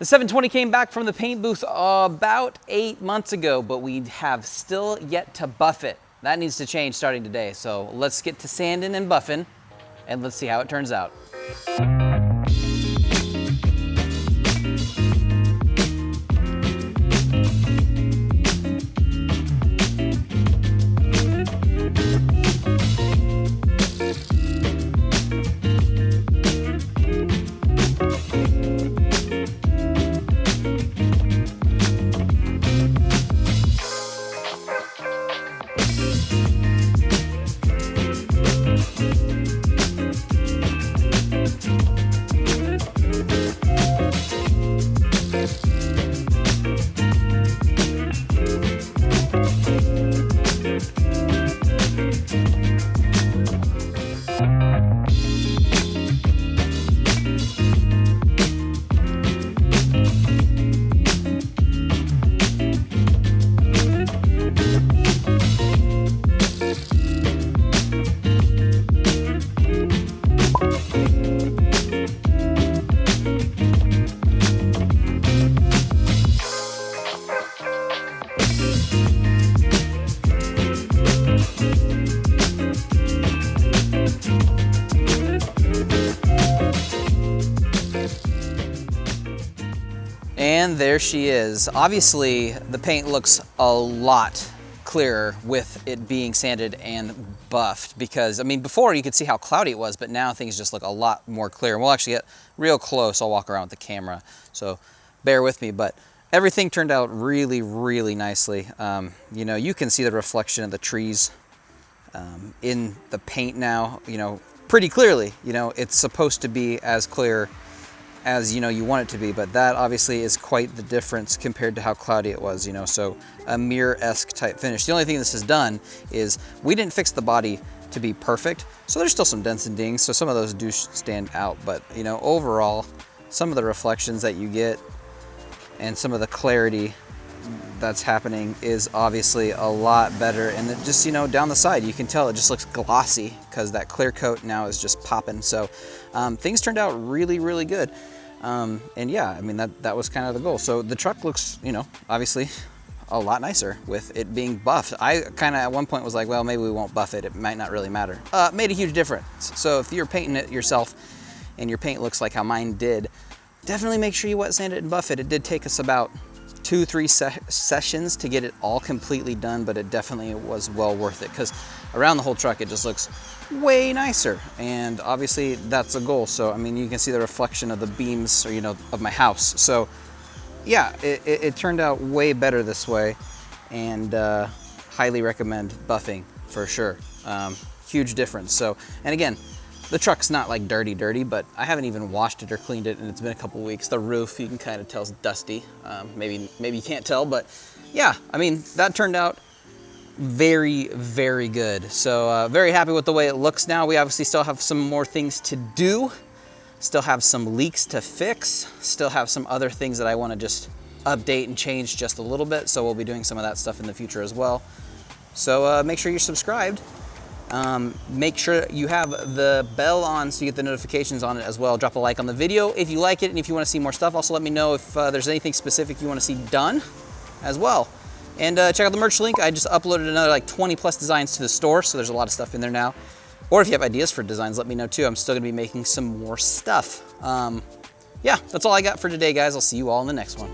The 720 came back from the paint booth about 8 months ago, but we have still yet to buff it. That needs to change starting today. So let's get to sanding and buffing, and let's see how it turns out. And there she is. Obviously, the paint looks a lot clearer with it being sanded and buffed because, I mean, before you could see how cloudy it was, but now things just look a lot more clear. And we'll actually get real close. I'll walk around with the camera, so bear with me. But everything turned out really, really nicely. You know, you can see the reflection of the trees in the paint now, you know, pretty clearly. You know, it's supposed to be as clear as you know you want it to be, but that obviously is quite the difference compared to how cloudy it was, you know, so a mirror-esque type finish. The only thing this has done is we didn't fix the body to be perfect, so there's still some dents and dings, so some of those do stand out, but you know, overall, some of the reflections that you get and some of the clarity that's happening is obviously a lot better. And it just, you know, down the side, you can tell it just looks glossy because that clear coat now is just popping. So things turned out really, really good. And yeah, I mean, that was kind of the goal. So the truck looks, you know, obviously a lot nicer with it being buffed. I kind of at one point was like, well, maybe we won't buff it. It might not really matter. Made a huge difference. So if you're painting it yourself and your paint looks like how mine did, definitely make sure you wet sand it and buff it. It did take us about 2-3 sessions to get it all completely done, but it definitely was well worth it because around the whole truck it just looks way nicer, and obviously that's a goal. So I mean, you can see the reflection of the beams, or you know, of my house. So yeah, it turned out way better this way, and highly recommend buffing for sure. Huge difference. So, and again, the truck's not like dirty, but I haven't even washed it or cleaned it, and it's been a couple weeks. The roof, you can kind of tell, is dusty. Maybe you can't tell, but yeah, I mean, that turned out very, very good. So very happy with the way it looks now. We obviously still have some more things to do, still have some leaks to fix, still have some other things that I want to just update and change just a little bit. So we'll be doing some of that stuff in the future as well. So make sure you're subscribed. Make sure you have the bell on so you get the notifications on it as well. Drop a like on the video if you like it, and if you want to see more stuff, also let me know if there's anything specific you want to see done as well. And check out the merch link. I just uploaded another like 20 plus designs to the store, so there's a lot of stuff in there now. Or if you have ideas for designs, let me know too. I'm still gonna be making some more stuff. Yeah, that's all I got for today, guys. I'll see you all in the next one.